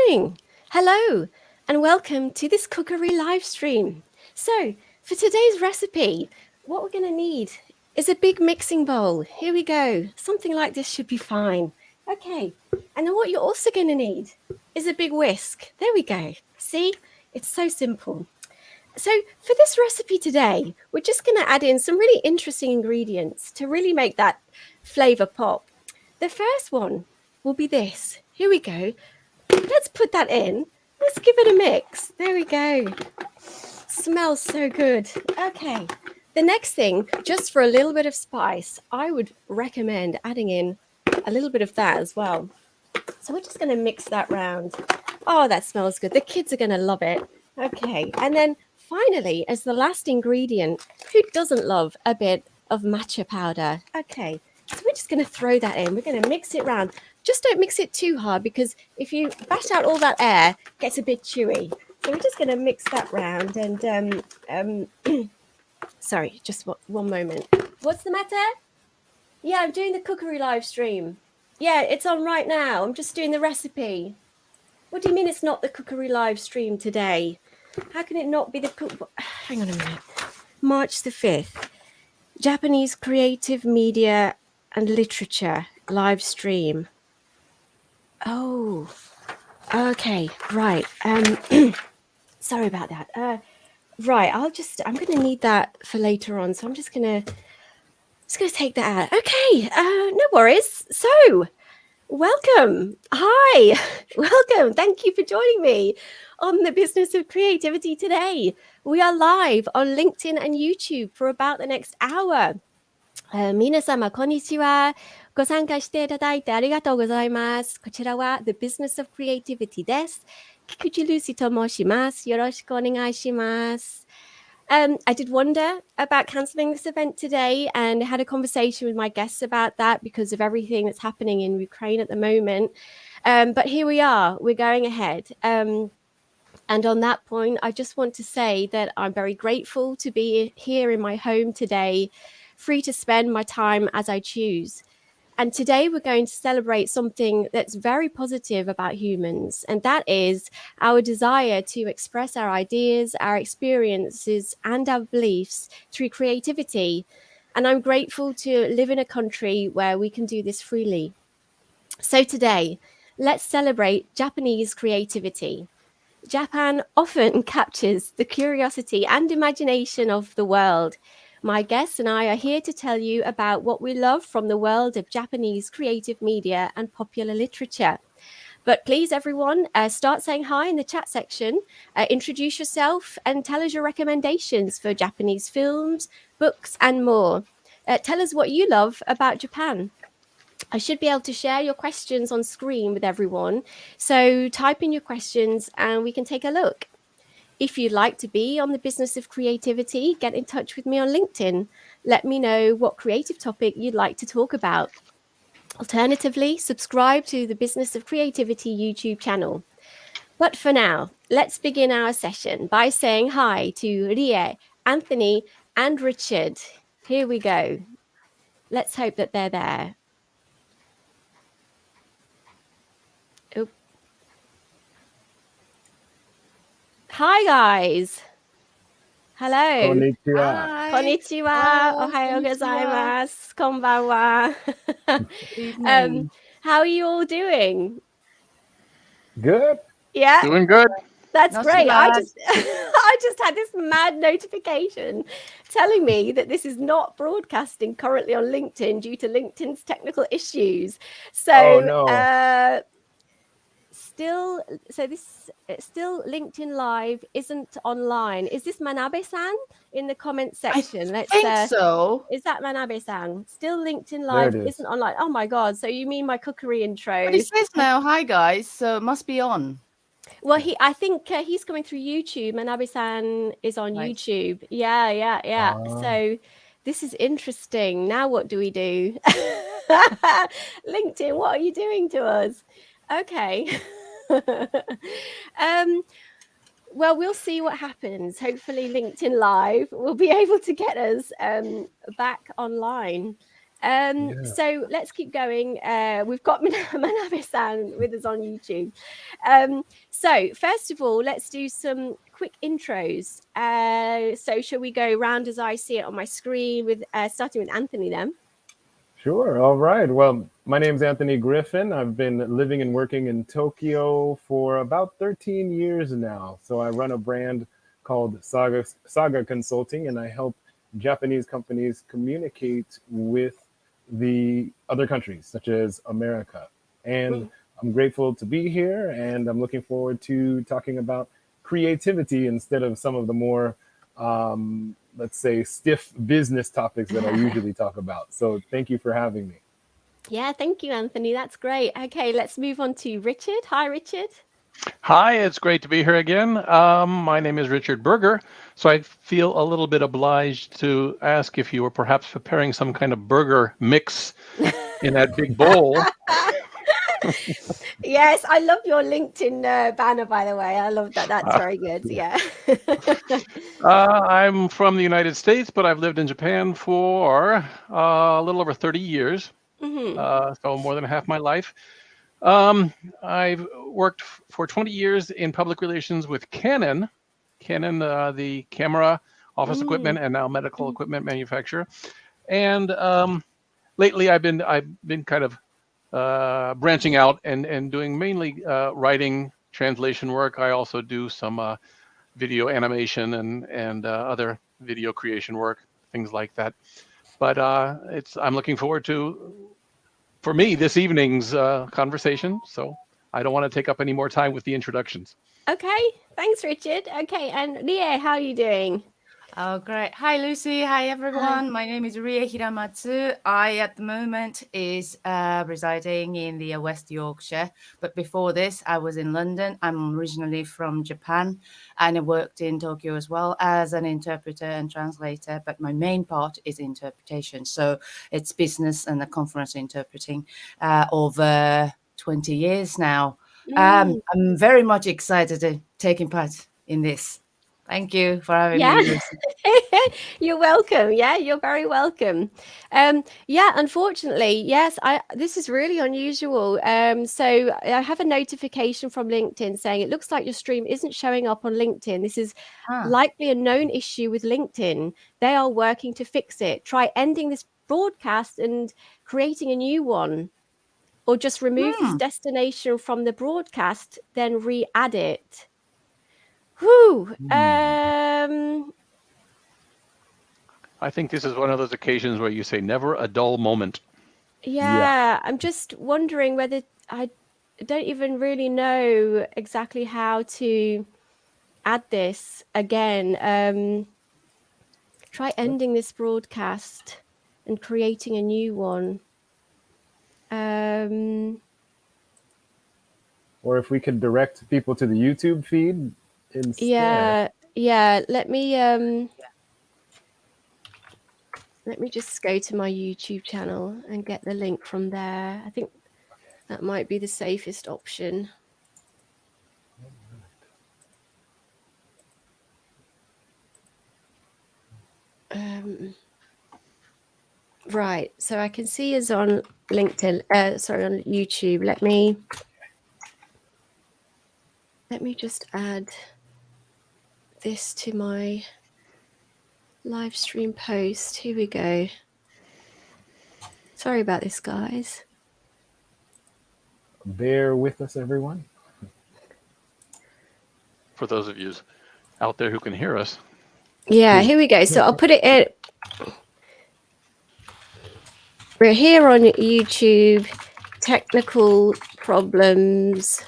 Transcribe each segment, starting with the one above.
morning. Hello, and welcome to this cookery live stream. So, for today's recipe, what we're going to need is a big mixing bowl. Here we go. Something like this should be fine. Okay, and then what you're also going to need is a big whisk. There we go. See, it's so simple. So, for this recipe today, we're just going to add in some really interesting ingredients to really make that flavor pop. The first one will be this. Here we go. Let's put that in. Let's give it a mix. There we go. Smells so good. Okay. The next thing, just for a little bit of spice, I would recommend adding in a little bit of that as well. So we're just going to mix that round. Oh, that smells good. The kids are going to love it. Okay. And then finally, as the last ingredient, who doesn't love a bit of matcha powder? Okay. So we're just going to throw that in. We're going to mix it round. Just don't mix it too hard because if you bash out all that air, it gets a bit chewy. So we're just going to mix that round and sorry, just one moment. What's the matter? Yeah, I'm doing the cookery live stream. Yeah, it's on right now. I'm just doing the recipe. What do you mean it's not the cookery live stream today? How can it not be the Hang on a minute. March the 5th. Japanese creative media and literature live stream. Oh, okay, right. Sorry about that. Right, I'm going to need that for later on, so I'm just going to take that out. Okay, no worries. So, welcome. Hi, welcome. Thank you for joining me on the Business of Creativity today. We are live on LinkedIn and YouTube for about the next hour. 皆様、こんにちは。ご参加していただいてありがとうございます。こちらは The Business of Creativity です。菊池ルーシーと申します。よろしくお願いします。I did wonder about cancelling this event today and had a conversation with my guests about that because of everything that's happening in Ukraine at the moment. But here we are. We're going ahead. And on that point, I just want to say that I'm very grateful to be here in my home today, free to spend my time as I choose. And today we're going to celebrate something that's very positive about humans, and that is our desire to express our ideas, our experiences, and our beliefs through creativity. And I'm grateful to live in a country where we can do this freely. So today, let's celebrate Japanese creativity. Japan often captures the curiosity and imagination of the world. My guests and I are here to tell you about what we love from the world of Japanese creative media and popular literature. But please, everyone, start saying hi in the chat section, introduce yourself and tell us your recommendations for Japanese films, books, and more. Tell us what you love about Japan. I should be able to share your questions on screen with everyone. So type in your questions and we can take a look. If you'd like to be on the Business of Creativity, get in touch with me on LinkedIn. Let me know what creative topic you'd like to talk about. Alternatively, subscribe to the Business of Creativity YouTube channel. But for now, let's begin our session by saying hi to Rie, Anthony, and Richard. Here we go. Let's hope that they're there. Oh. Hi, guys. Hello. こんにちは。Hi. こんにちは。おはようございます。こんばんは。How are you all doing? Good. Yeah. Doing good. That's Not great. too I bad. just had this mad notification telling me that this is not broadcasting currently on LinkedIn due to LinkedIn's technical issues. So Oh, no. still LinkedIn Live isn't online. Is this Manabe-san in the comment section? I think so. Is that Manabe-san? Still LinkedIn Live There it is. isn't online. Oh my God. So you mean my cookery intro? But it says now, hi guys, so it must be on. Well, I think he's coming through YouTube. Manabe-san is on Right. YouTube. Yeah. So this is interesting. Now what do we do? LinkedIn, what are you doing to us? Okay. Well, we'll see what happens. Hopefully LinkedIn Live will be able to get us back online. So let's keep going. We've got Manabe-san with us on YouTube. So first of all, let's do some quick intros. So shall we go round as I see it on my screen with starting with Anthony then? Sure. All right. Well, my name's Anthony Griffin. I've been living and working in Tokyo for about 13 years now. So I run a brand called Saga Consulting, and I help Japanese companies communicate with the other countries, such as America. And I'm grateful to be here, and I'm looking forward to talking about creativity instead of some of the more let's say, stiff business topics that I usually talk about. So thank you for having me. Yeah, thank you, Anthony. That's great. Okay, let's move on to Richard. Hi, Richard. Hi, it's great to be here again. My name is Richard Berger, so I feel a little bit obliged to ask if you were perhaps preparing some kind of burger mix in that big bowl. Yes, I love your LinkedIn banner, by the way. I love that. That's very good. Yeah. I'm from the United States, but I've lived in Japan for a little over 30 years, so more than half my life. I've worked for 20 years in public relations with Canon, the camera, office equipment, and now medical equipment manufacturer. And lately, I've been kind of branching out and doing mainly writing, translation work. I also do some video animation and other video creation work, things like that. But I'm looking forward to, for me, this evening's conversation. So I don't want to take up any more time with the introductions. Okay, thanks, Richard. Okay, and Rie, how are you doing? Oh, great. Hi, Lucy. Hi, everyone. My name is Rie Hiramatsu. I, at the moment, is residing in the West Yorkshire. But before this, I was in London. I'm originally from Japan, and I worked in Tokyo as well as an interpreter and translator. But my main part is interpretation. So it's business and the conference interpreting over 20 years now. I'm very much excited to taking part in this. Thank you for having me, Lucy. You're welcome. Yeah, you're very welcome. Yeah, unfortunately, yes, this is really unusual. So I have a notification from LinkedIn saying it looks like your stream isn't showing up on LinkedIn. This is likely a known issue with LinkedIn. They are working to fix it. Try ending this broadcast and creating a new one, or just remove this destination from the broadcast, then re-add it. Whew. I think this is one of those occasions where you say never a dull moment. Yeah, I'm just wondering whether I don't even really know exactly how to add this again. Try ending this broadcast and creating a new one. Or if we could direct people to the YouTube feed instead. Yeah. Let me just go to my YouTube channel and get the link from there. I think that might be the safest option. Right, so I can see us on LinkedIn, on YouTube. Let me just add this to my live stream post. Here we go. Sorry about this, guys. Bear with us, everyone. For those of you out there who can hear us. Yeah, here we go. So I'll put it in. We're here on YouTube. Technical problems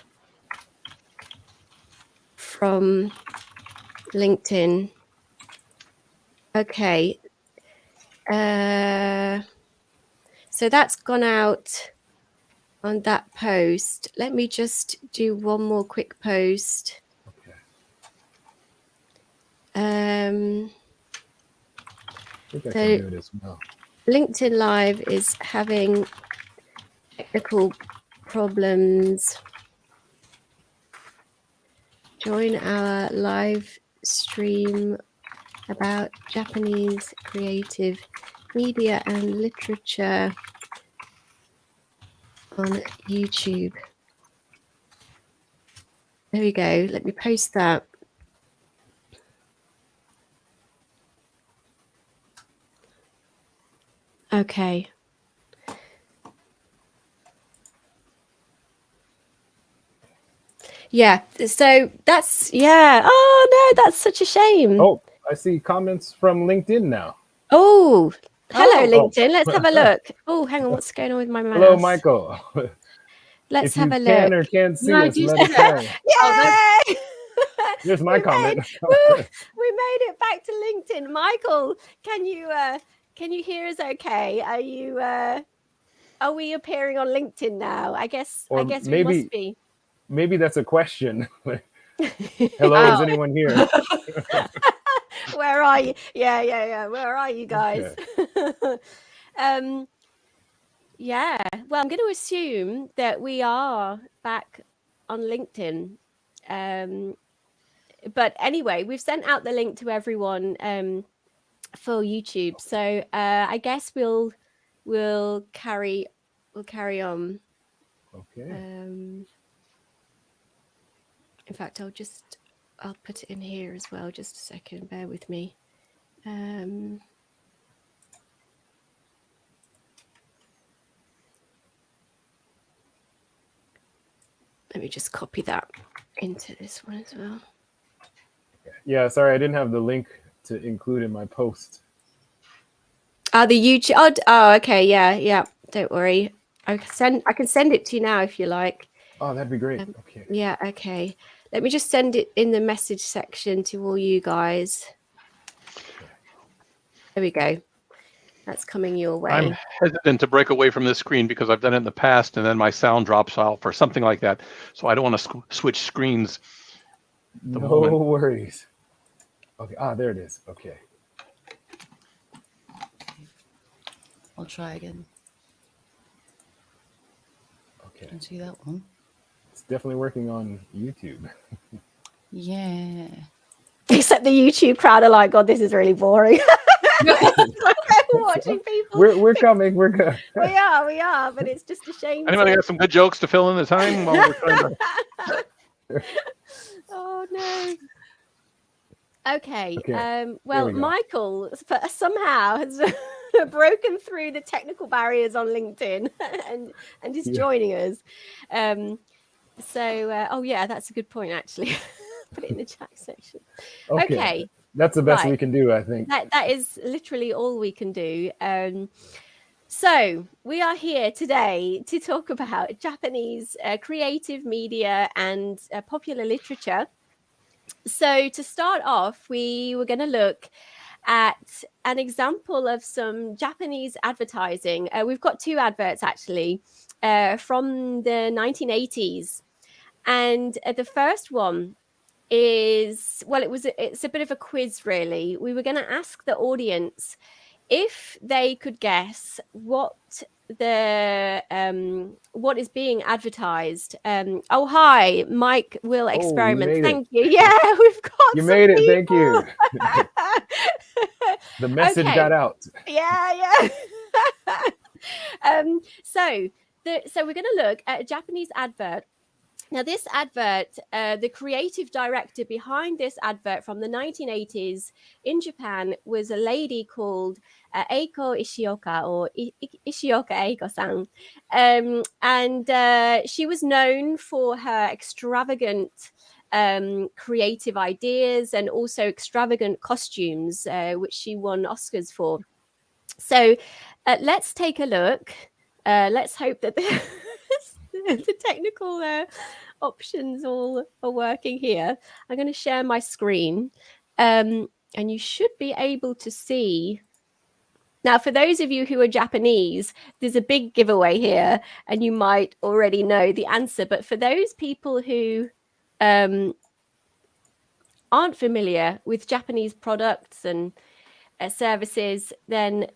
from LinkedIn. Okay. So that's gone out on that post. Let me just do one more quick post. I think I can do it as well. LinkedIn Live is having technical problems. Join our live stream about Japanese creative Media and literature on YouTube. There we go. Let me post that. Okay. Yeah. So that's, yeah. Oh, no, that's such a shame. Oh, I see comments from LinkedIn now. Oh, hello, Oh. LinkedIn. Let's have a look. Oh, hang on. What's going on with my mouse? Hello, Michael. Let's if have you a look. can or can't see No, us, you let us said- know. Yay! Here's my comment. We made it back to LinkedIn. Michael, can you hear us okay? Are we appearing on LinkedIn now? I guess Or we maybe- must be. Maybe that's a question. Hello, is anyone here? Where are you? Yeah. Where are you guys? Yeah. Well, I'm going to assume that we are back on LinkedIn. But anyway, we've sent out the link to everyone for YouTube. So I guess we'll carry on. Okay. In fact, I'll put it in here as well. Just a second. Bear with me. Let me just copy that into this one as well. Yeah, sorry, I didn't have the link to include in my post. The YouTube. Oh, okay. Yeah. Don't worry. I can send it to you now if you like. Oh, that'd be great. Okay. Yeah. Okay. Let me just send it in the message section to all you guys. There we go. That's coming your way. I'm hesitant to break away from this screen because I've done it in the past and then my sound drops off or something like that. So I don't want to switch screens. No moment. worries. Okay. There it is. Okay. I'll try again. Okay. Can you see that one? It's definitely working on YouTube. Yeah. Except the YouTube crowd are like, God, this is really boring. Watching people. We're coming. We're good. We are, but it's just a shame. Anybody got some good jokes to fill in the time while we're trying to... Oh no. Okay. Well, we Michael somehow has broken through the technical barriers on LinkedIn and is joining us. Oh yeah, that's a good point actually. Put it in the chat section. Okay. That's the best we can do, I think. That is literally all we can do. So we are here today to talk about Japanese creative media and popular literature. So to start off, we were going to look at an example of some Japanese advertising. We've got two adverts actually from the 1980s. And the first one is, well, it's a bit of a quiz, really. We were going to ask the audience if they could guess what is being advertised. Oh, hi, Mike will experiment. Thank you. Yeah, we've got you made it. Thank you. The message got out. Yeah. So we're going to look at a Japanese advert. Now, this advert, the creative director behind this advert from the 1980s in Japan was a lady called Eiko Ishioka, or Ishioka Eiko-san. And she was known for her extravagant creative ideas and also extravagant costumes, which she won Oscars for. So let's take a look. Let's hope that the technical options all are working here. I'm going to share my screen, and you should be able to see. Now, for those of you who are Japanese, there's a big giveaway here, and you might already know the answer. But for those people who aren't familiar with Japanese products and services, then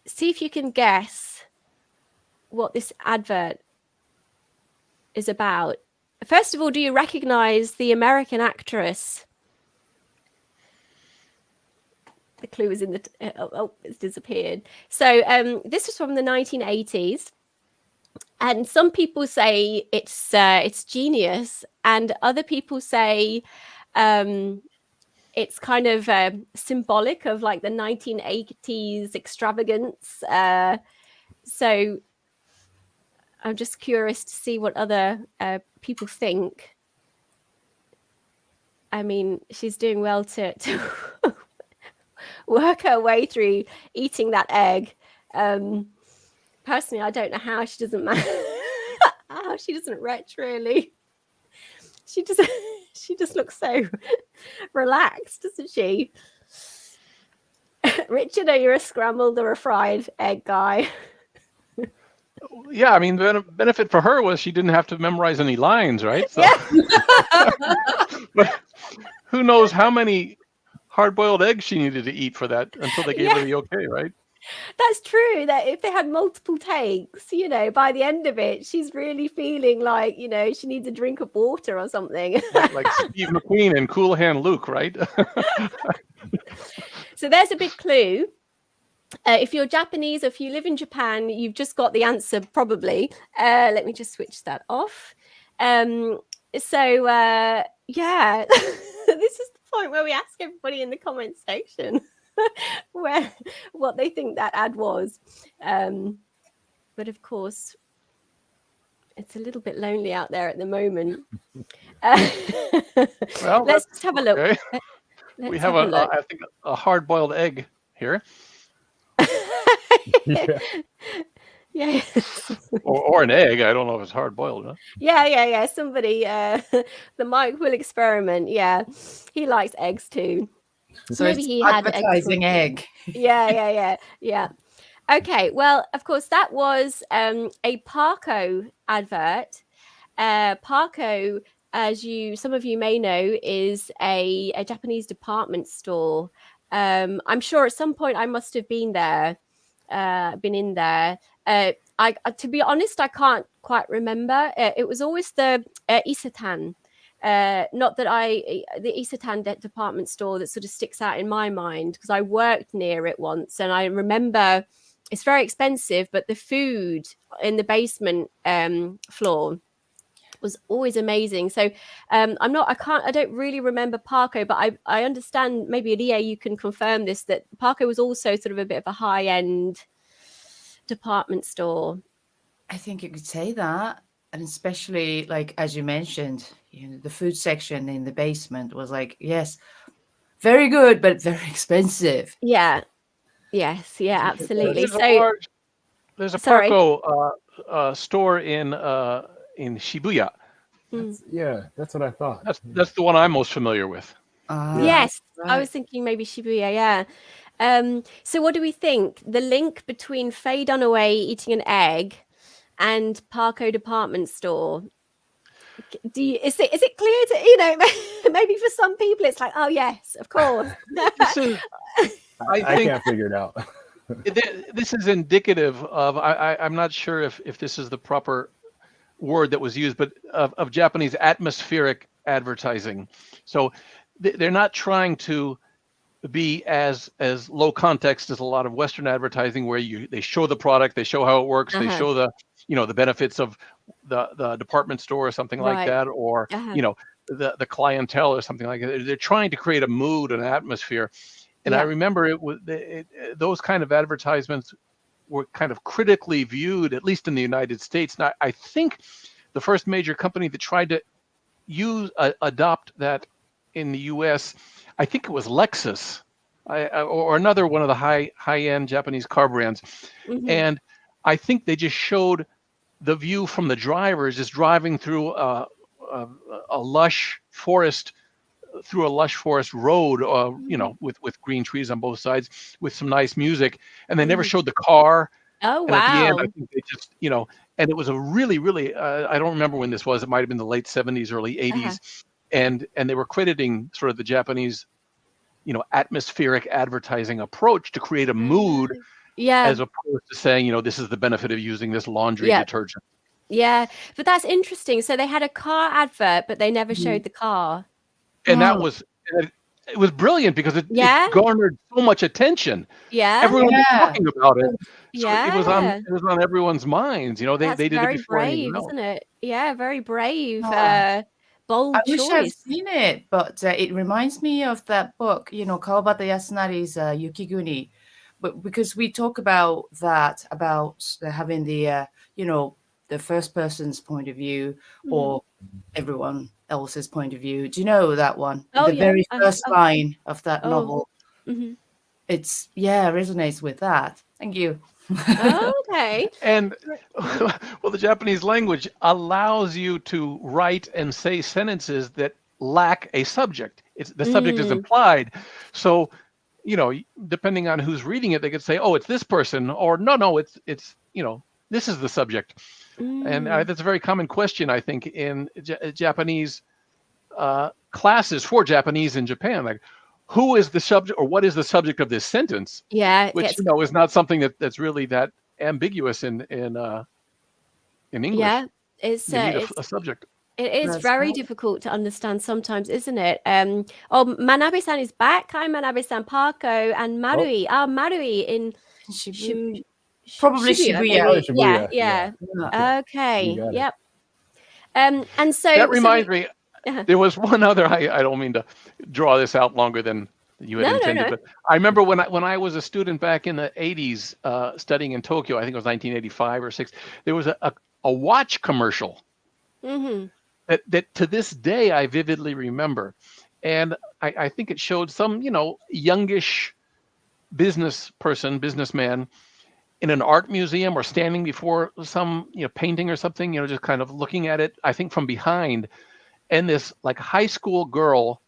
see if you can guess what this advert is about. First of all, do you recognize the American actress? the clue is in the it's disappeared. So this was from the 1980s, and some people say it's genius, and other people say it's kind of symbolic of like the 1980s extravagance. So I'm just curious to see what other people think. I mean, she's doing well to work her way through eating that egg. Personally, I don't know how she doesn't how she doesn't retch, really. She just looks so relaxed, doesn't she? Richard, are you a scrambled or a fried egg guy? Yeah, I mean, the benefit for her was she didn't have to memorize any lines, right? So, Yeah. but who knows how many hard-boiled eggs she needed to eat for that until they gave her the okay, right? That's true. That if they had multiple takes, you know, by the end of it, she's really feeling like, you know, she needs a drink of water or something. Like Steve McQueen and Cool Hand Luke, right? So there's a big clue. If you're Japanese, or if you live in Japan, you've just got the answer, probably. Let me just switch that off. Yeah, this is the point where we ask everybody in the comment section what they think that ad was. But of course, it's a little bit lonely out there at the moment. Well, let's just have a look. Okay. We have I think a hard-boiled egg here. Yeah. or an egg. I don't know if it's hard-boiled. Huh? Yeah. Somebody, the Mike will experiment. Yeah, he likes eggs too. So maybe it's he had advertising egg. Yeah. Okay, well, of course, that was a Parco advert. Parco, as some of you may know, is a Japanese department store. I'm sure at some point I must have been there, been in there. I to be honest, I can't quite remember. It was always the Isetan. Not that the Isetan department store that sort of sticks out in my mind, because I worked near it once, and I remember it's very expensive, but the food in the basement floor was always amazing. So I don't really remember Parco, but I understand, maybe Ria, you can confirm this, that Parco was also sort of a bit of a high-end department store. I think you could say that. And especially, like, as you mentioned, you know, the food section in the basement was like, yes, very good, but very expensive. Yeah. Yes. Yeah, absolutely. There's a Parco store in Shibuya. That's what I thought. That's the one I'm most familiar with. Yes, right. I was thinking maybe Shibuya. Yeah. So what do we think? The link between Faye Dunaway eating an egg and Parco department store. Is it clear to, you know, maybe for some people it's like, oh yes, of course. I can't figure it out. This is indicative of, I'm not sure if this is the proper word that was used, but of Japanese atmospheric advertising. So they're not trying to be as low context as a lot of Western advertising, where they show the product, they show how it works, they show the benefits of the department store or something like that, or the clientele or something like that. They're trying to create a mood, an atmosphere. And I remember those kind of advertisements were kind of critically viewed, at least in the United States. Now, I think the first major company that tried to adopt that in the U.S., I think it was Lexus, or another one of the high-end Japanese car brands. Mm-hmm. And I think they just showed the view from the drivers just driving through a lush forest, road, with green trees on both sides, with some nice music. And they never showed the car. Oh, and wow. At the end, I think they just, and it was a really, really, I don't remember when this was. It might have been the late 70s, early 80s. And they were crediting sort of the Japanese, atmospheric advertising approach to create a mood, as opposed to saying, this is the benefit of using this laundry detergent. Yeah, but that's interesting. So they had a car advert, but they never showed the car. And that was, it was brilliant because it garnered so much attention. Yeah. Everyone was talking about it. So Yeah. it was on everyone's minds. You know, they did it before anyone else. Isn't it? Yeah, very brave, bold I wish I've choice. seen it, but it reminds me of that book, Kawabata Yasunari's Yukiguni. But because we talk about that, about having the, the first person's point of view or everyone else's point of view. Do you know that one? Oh, The very first line of that Oh. novel. It's, resonates with that. Thank you. Okay. And well, the Japanese language allows you to write and say sentences that lack a subject. The subject is implied. So, depending on who's reading it, they could say, "Oh, it's this person," or "No, it's this is the subject." And that's a very common question, I think, in Japanese classes for Japanese in Japan. Like, who is the subject, or what is the subject of this sentence? Yeah, which is not something that's really that ambiguous in English. Yeah, it's a subject. It is very difficult to understand sometimes, isn't it? Manabe-san is back. Hi, Manabe-san, Parko, and Marui. Marui in Shibuya. Probably Shibuya. Oh, Shibuya. Yeah. Okay. Yep. And so that reminds me. There was one other. I don't mean to draw this out longer than you had intended, but I remember when I was a student back in the 80s, studying in Tokyo. I think it was 1985 or 6. There was a watch commercial that to this day I vividly remember, and I think it showed some youngish businessman in an art museum or standing before some painting or something, just kind of looking at it, I think from behind, and this like high school girl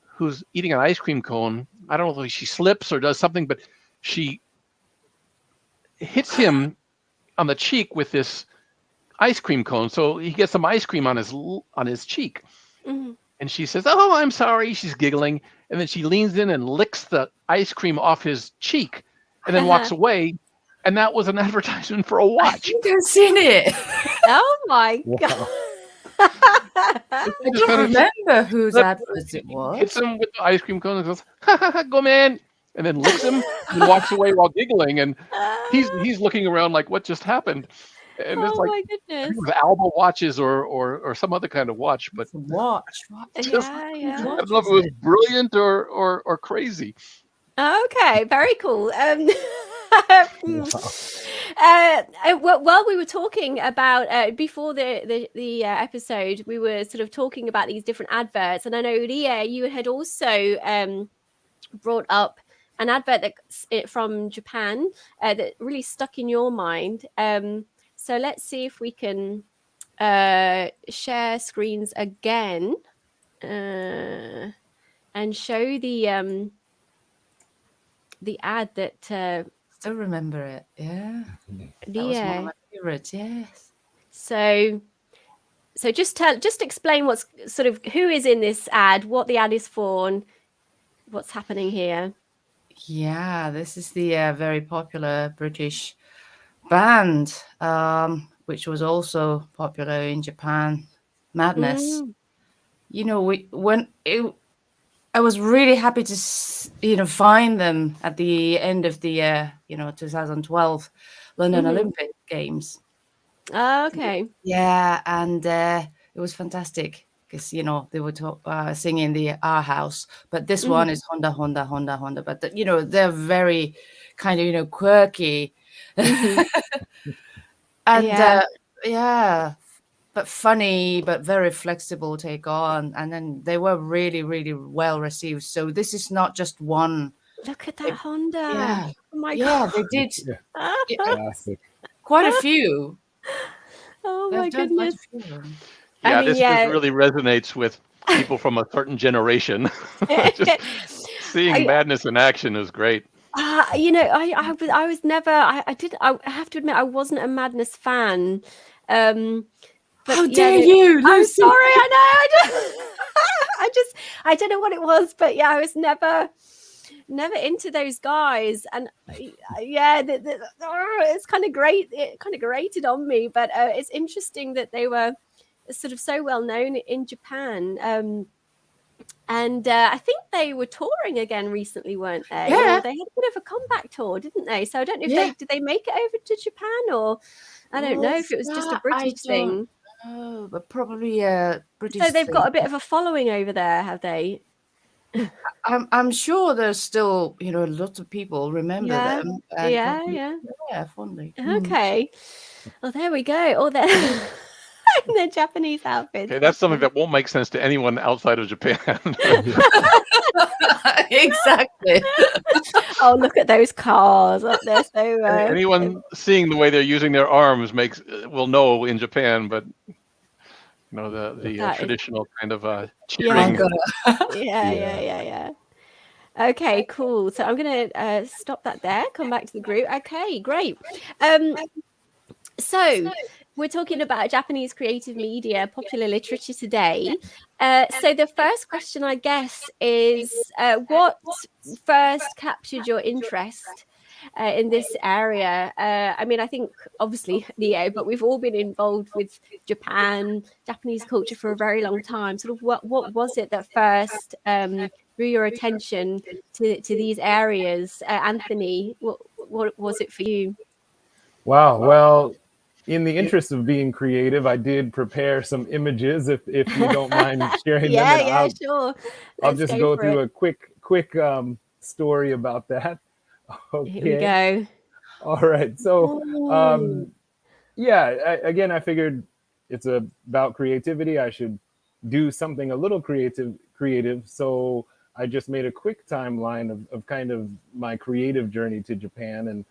who's eating an ice cream cone. I don't know if she slips or does something, but she hits him on the cheek with this ice cream cone. So he gets some ice cream on his cheek. And she says, "Oh, I'm sorry." She's giggling. And then she leans in and licks the ice cream off his cheek and then walks away. And that was an advertisement for a watch. I think I've seen it. Oh my God. I don't remember whose advert it was. Hits him with the ice cream cone and goes, "Ha ha ha, go man," and then licks him and walks away while giggling. And he's looking around like, what just happened? And it's like, my goodness. It was Alba watches or some other kind of watch, but watch. I don't know if it was brilliant or crazy. Okay, very cool. While we were talking about before the episode, we were sort of talking about these different adverts, and I know Ria, you had also brought up an advert from Japan that really stuck in your mind. So let's see if we can share screens again and show the ad that. Still remember it, yeah. That was one of my favorites, yes. So just explain what's sort of who is in this ad, what the ad is for, and what's happening here. Yeah, this is the very popular British band, which was also popular in Japan, Madness. I was really happy to, find them at the end of the, 2012 London Olympic Games. Oh, okay. Yeah, and it was fantastic because, they were singing the Our House, but this one is Honda, Honda, Honda, Honda. But, they're very kind of, quirky. And, but funny, but very flexible take on. And then they were really, really well received. So this is not just one. Look at that Honda. Yeah. Oh my God. Yeah, they did quite a few. Oh my goodness. Yeah, this really resonates with people from a certain generation. Just seeing Madness in action is great. I was never. I have to admit, I wasn't a Madness fan. But how dare you, Lucy? I'm sorry. I know. I don't know what it was, but yeah, I was never into those guys, and it's kind of great. It kind of grated on me, but it's interesting that they were sort of so well known in Japan. And I think they were touring again recently, weren't they? Yeah. Or they had a bit of a comeback tour, didn't they? So I don't know if did they make it over to Japan, or I don't know if it was just a British thing. Oh, but probably a British So they've thing. got a bit of a following over there, have they? I'm sure there's still, lots of people remember them. And yeah, fondly. Okay. Well, there we go. Oh, they're in their Japanese outfits. Okay, that's something that won't make sense to anyone outside of Japan. Exactly. Oh, look at those cars up there. So anyone seeing the way they're using their arms will know in Japan, but the traditional kind of cheering. Yeah. Okay, cool. So I'm gonna stop that there. Come back to the group. Okay, great. So we're talking about Japanese creative media, popular literature today. So the first question, I guess, is what first captured your interest in this area? I mean, I think obviously Neo, but we've all been involved with Japanese culture for a very long time. Sort of what was it that first drew your attention to these areas? Anthony, what was it for you? Wow. Well, in the interest of being creative, I did prepare some images. If you don't mind sharing them, and Sure. I'll just go through a quick story about that. Okay. Here we go. All right. So, again, I figured it's about creativity. I should do something a little creative. So I just made a quick timeline of kind of my creative journey to Japan. And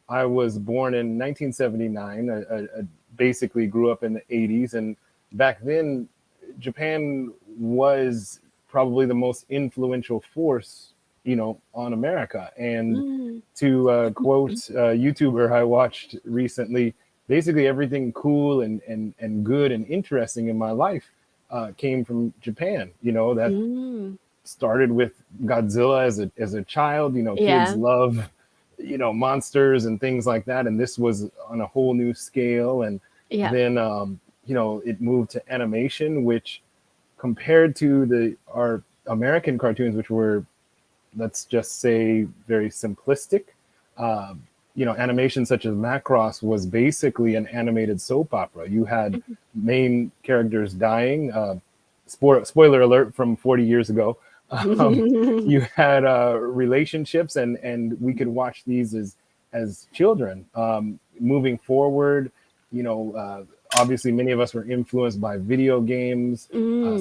I was born in 1979. I basically grew up in the 80s. And back then, Japan was probably the most influential force, on America. And to quote a YouTuber I watched recently, basically everything cool and good and interesting in my life came from Japan. That started with Godzilla as a child. Kids love monsters and things like that, and this was on a whole new scale. And then it moved to animation, which compared to our American cartoons, which were, let's just say, very simplistic. Animation such as Macross was basically an animated soap opera. You had main characters dying. Spoiler alert from 40 years ago. You had relationships, and we could watch these as children. Moving forward, obviously many of us were influenced by video games,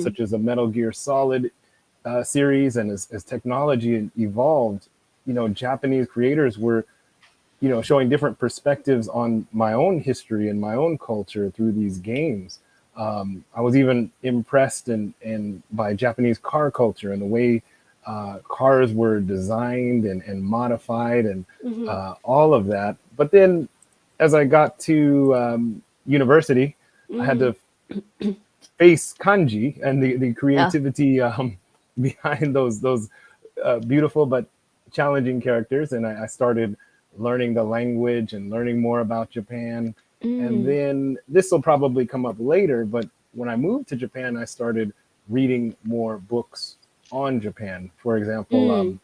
such as the Metal Gear Solid series. And as technology evolved, Japanese creators were showing different perspectives on my own history and my own culture through these games. I was even impressed by Japanese car culture and the way cars were designed and modified, and all of that. But then as I got to university, I had to face kanji and the creativity behind those beautiful but challenging characters. And I started learning the language and learning more about Japan. And then this will probably come up later, but when I moved to Japan, I started reading more books on Japan. For example,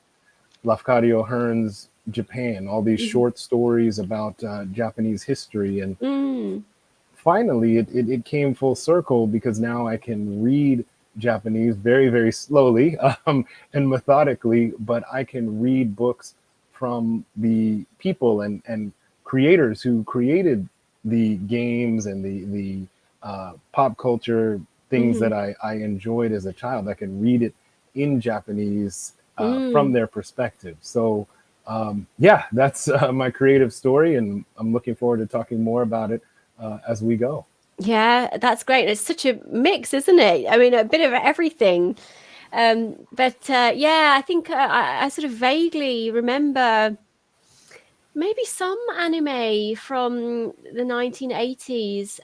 Lafcadio Hearn's Japan, all these short stories about Japanese history. And finally, it came full circle, because now I can read Japanese very, very slowly and methodically, but I can read books from the people and creators who created the games and the pop culture things that I enjoyed as a child. I can read it in Japanese from their perspective. So that's my creative story, and I'm looking forward to talking more about it as we go. Yeah, that's great. It's such a mix, isn't it? I mean, a bit of everything. I think I sort of vaguely remember maybe some anime from the 1980s,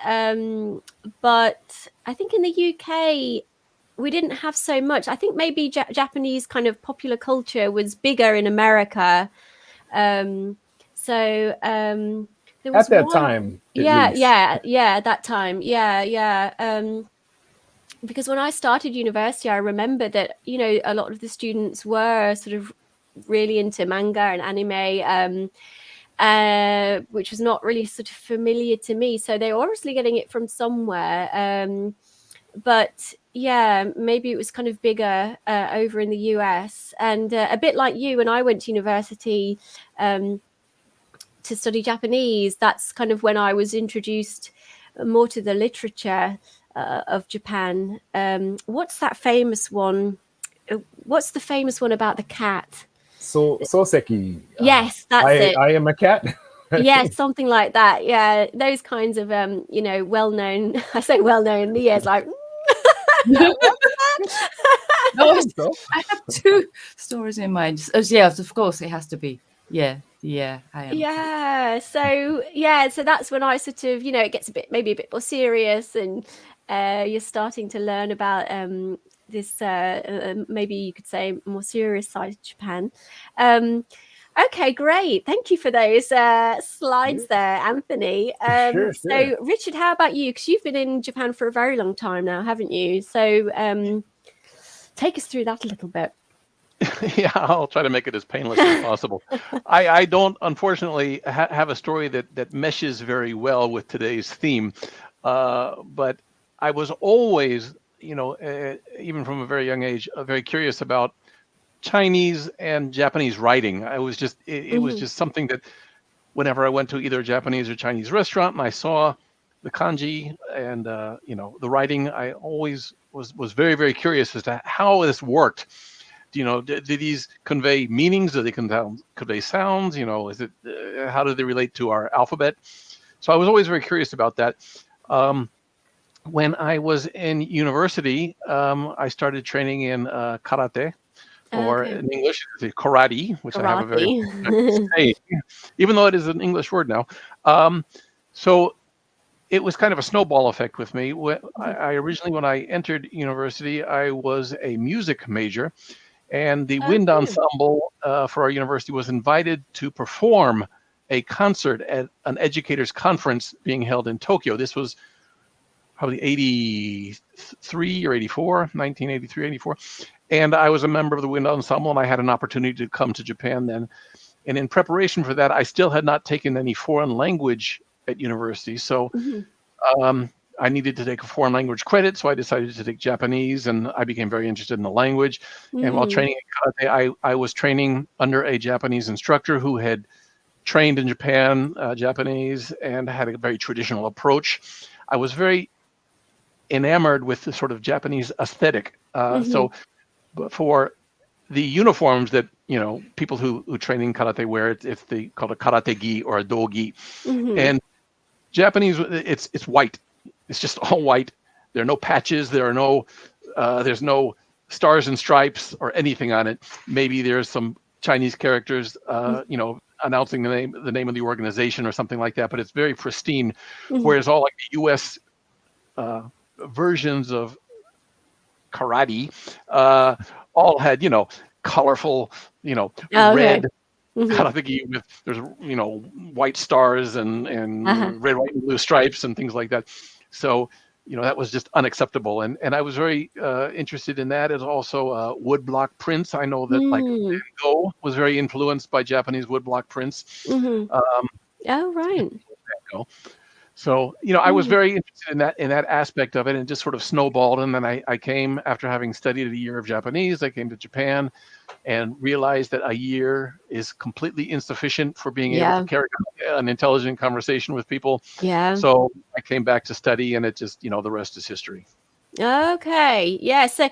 but I think in the UK we didn't have so much. I think maybe Japanese kind of popular culture was bigger in America. There was at that time. That time. Yeah. because when I started university, I remember that, you know, a lot of the students were sort of really into manga and anime, which was not really sort of familiar to me. So they were obviously getting it from somewhere. But yeah, maybe it was kind of bigger over in the US. And a bit like you, when I went to university to study Japanese, that's kind of when I was introduced more to the literature of Japan. What's that famous one? What's the famous one about the cat? Soseki. Yes, that's it. I am a cat. Yeah, something like that. Yeah, those kinds of you know, well-known. I say well-known. Leah's like, what's that? No, So, I have two stories in mind. Oh, yes, of course, it has to be. Yeah, I am. Yeah. So yeah, so that's when I sort of, you know, it gets maybe a bit more serious, and you're starting to learn about this maybe you could say more serious side of Japan. Okay, great. Thank you for those slides there, Anthony. Sure. So Richard, how about you? Because you've been in Japan for a very long time now, haven't you? So take us through that a little bit. Yeah, I'll try to make it as painless as possible. I don't, unfortunately, have a story that meshes very well with today's theme, but I was always, you know, even from a very young age, very curious about Chinese and Japanese writing. I was just, it was just something that whenever I went to either a Japanese or Chinese restaurant and I saw the kanji and, you know, the writing, I always was very, very curious as to how this worked. You know, do these convey meanings? Do they convey sounds? You know, is it how do they relate to our alphabet? So I was always very curious about that. When I was in university, I started training in karate, or in English, the karate, which I have a very saying, even though it is an English word now. So it was kind of a snowball effect with me. I originally, when I entered university, I was a music major. And the wind ensemble for our university was invited to perform a concert at an educators conference being held in Tokyo. This was probably 83 or 84, 1983, 84. And I was a member of the wind ensemble, and I had an opportunity to come to Japan then. And in preparation for that, I still had not taken any foreign language at university. So I needed to take a foreign language credit, so I decided to take Japanese, and I became very interested in the language. And while training in karate, I was training under a Japanese instructor who had trained in Japan, Japanese, and had a very traditional approach. I was very enamored with the sort of Japanese aesthetic. So for the uniforms that, you know, people who train in karate wear, it's called a karate gi or a dogi. And Japanese, it's white. It's just all white. There are no patches. There's no stars and stripes or anything on it. Maybe there's some Chinese characters, you know, announcing the name of the organization or something like that. But it's very pristine. Whereas all like the U.S. Versions of karate all had, you know, colorful, you know, red karate gi with there's, you know, white stars and red, white, and blue stripes and things like that. So, you know, that was just unacceptable. And I was very interested in that as also woodblock prints. I know that like Van Gogh was very influenced by Japanese woodblock prints. Oh, right. So, you know, I was very interested in that aspect of it, and just sort of snowballed. And then I came, after having studied a year of Japanese, I came to Japan and realized that a year is completely insufficient for being able to carry an intelligent conversation with people. So I came back to study, and it just, you know, the rest is history. Okay. Yeah. So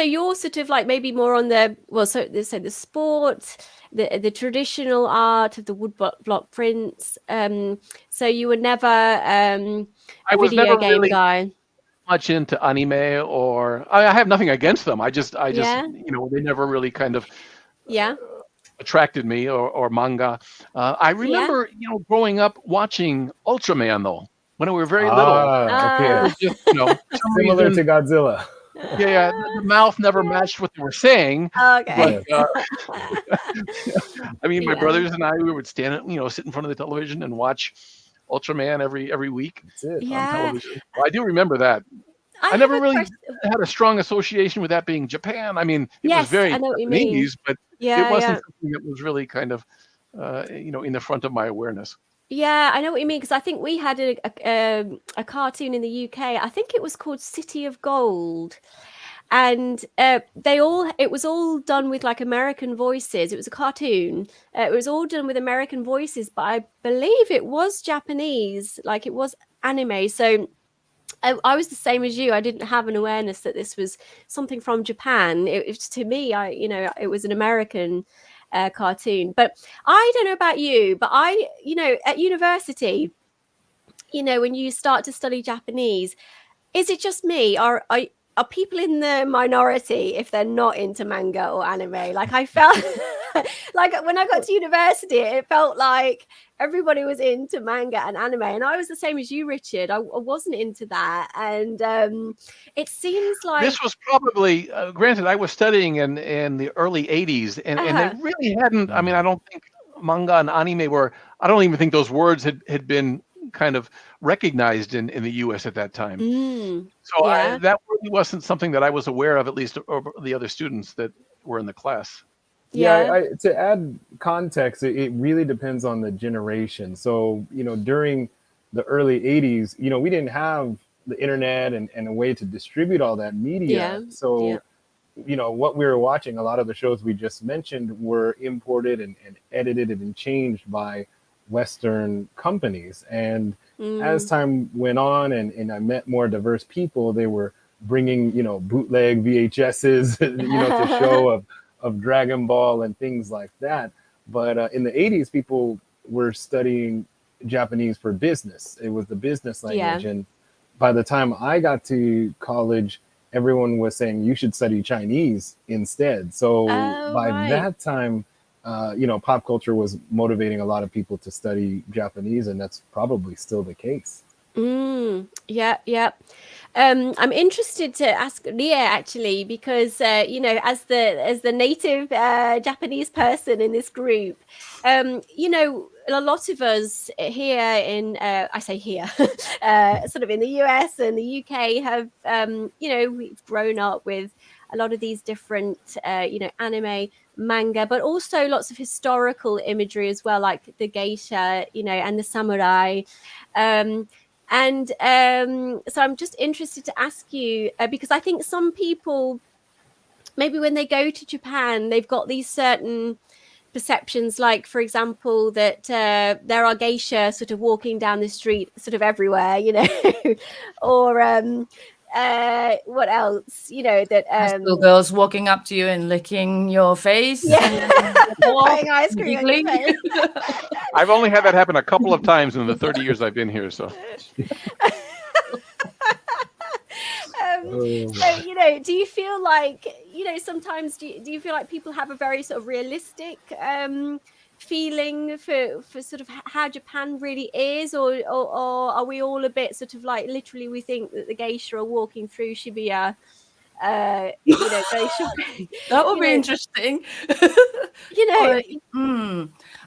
you're sort of like maybe more on the, well, so the sport, the traditional art of the woodblock prints. So you were never a video game really guy. Much into anime, or I have nothing against them. I just you know, they never really kind of attracted me, or manga. I remember, you know, growing up watching Ultraman though. When we were very little. Okay. Just, you know, Similar to Godzilla. Yeah, the mouth never matched what they were saying. Okay. But, I mean, my brothers and I, we would stand, you know, sit in front of the television and watch Ultraman every week on television. Well, I do remember that. I have never a really question. had a strong association with that being Japan. I mean, it was Yes, very I know what you mean. Japanese, but it Yeah, wasn't yeah. something that was really kind of, in the front of my awareness. Yeah, I know what you mean because I think we had a cartoon in the UK. I think it was called City of Gold, and it was all done with like American voices. It was a cartoon. It was all done with American voices, but I believe it was Japanese, like it was anime. So I was the same as you. I didn't have an awareness that this was something from Japan. To me, it was an American cartoon. But I don't know about you, but at university, when you start to study Japanese, is it just me, or are people in the minority if they're not into manga or anime? Like I felt like when I got to university, it felt like everybody was into manga and anime, and I was the same as you, Richard. I wasn't into that, and it seems like This was probably, granted, I was studying in the early 80s, and they really hadn't, I mean, I don't think manga and anime were, I don't even think those words had been kind of recognized in the US at that time. So yeah. that really wasn't something that I was aware of, at least over the other students that were in the class. Yeah, to add context, it really depends on the generation. So, during the early 80s, we didn't have the internet and a way to distribute all that media. So, what we were watching, a lot of the shows we just mentioned were imported and edited and changed by Western companies. And as time went on and I met more diverse people, they were bringing, bootleg VHSs, to show of Dragon Ball and things like that. But in the 80s, people were studying Japanese for business. It was the business language. And by the time I got to college, everyone was saying you should study Chinese instead. So by that time, pop culture was motivating a lot of people to study Japanese, and that's probably still the case. Yeah. I'm interested to ask Ria actually, because as the native Japanese person in this group, a lot of us here in I say here, sort of in the US and the UK have we've grown up with a lot of these different anime, manga, but also lots of historical imagery as well, like the geisha, and the samurai. And so I'm just interested to ask you, because I think some people, maybe when they go to Japan, they've got these certain perceptions, like, for example, that there are geisha sort of walking down the street sort of everywhere, or what else, that girls walking up to you and licking your face. Yeah. Putting ice cream on your face. I've only had that happen a couple of times in the 30 years I've been here. So, so, do you feel like, sometimes do you feel like people have a very sort of realistic feeling for sort of how Japan really is, or are we all a bit sort of like, literally we think that the geisha are walking through Shibuya, go shopping? That would be interesting.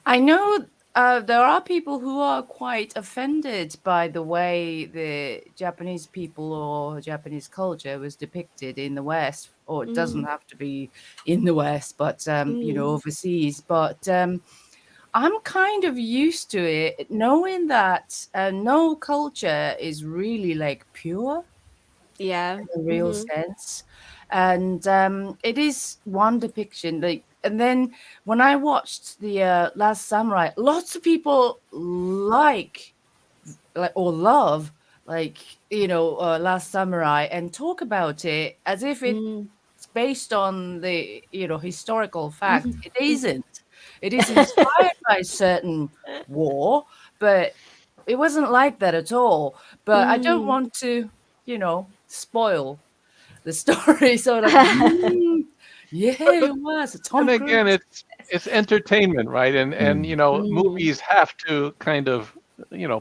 I know there are people who are quite offended by the way the Japanese people or Japanese culture was depicted in the West, or it doesn't have to be in the West, but overseas. But I'm kind of used to it, knowing that no culture is really like pure. In a real sense. And it is one depiction, and then when I watched the Last Samurai, lots of people like or love Last Samurai, and talk about it as if it's based on the historical fact. It isn't. It is inspired by a certain war, but it wasn't like that at all. But I don't want to spoil the story. So yeah, it was Tom and Cruise. again, it's entertainment, right? And movies have to kind of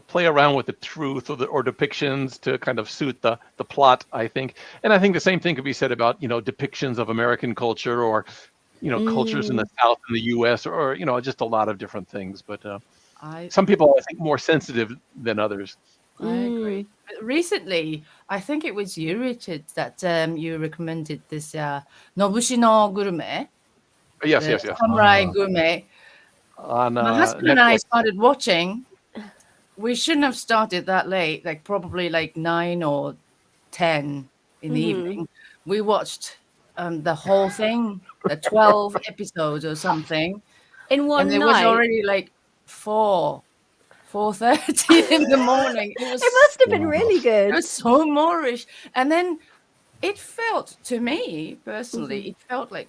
play around with the truth or depictions to kind of suit the plot, I think. And I think the same thing could be said about depictions of American culture, or cultures in the South in the US, or just a lot of different things. But some people, I think, more sensitive than others. I agree. But recently, I think it was you, Richard, that you recommended this Nobushi no Gurume, Yes, the yes, yes. samurai gourmet. On My husband and I Netflix. started watching. We shouldn't have started that late, like probably like 9 or 10 in the evening. We watched the whole thing, the 12 episodes or something. In one And it night. was already like 4:30 in the morning. It must have been really good. It was so Moorish. And then it felt, to me personally, it felt like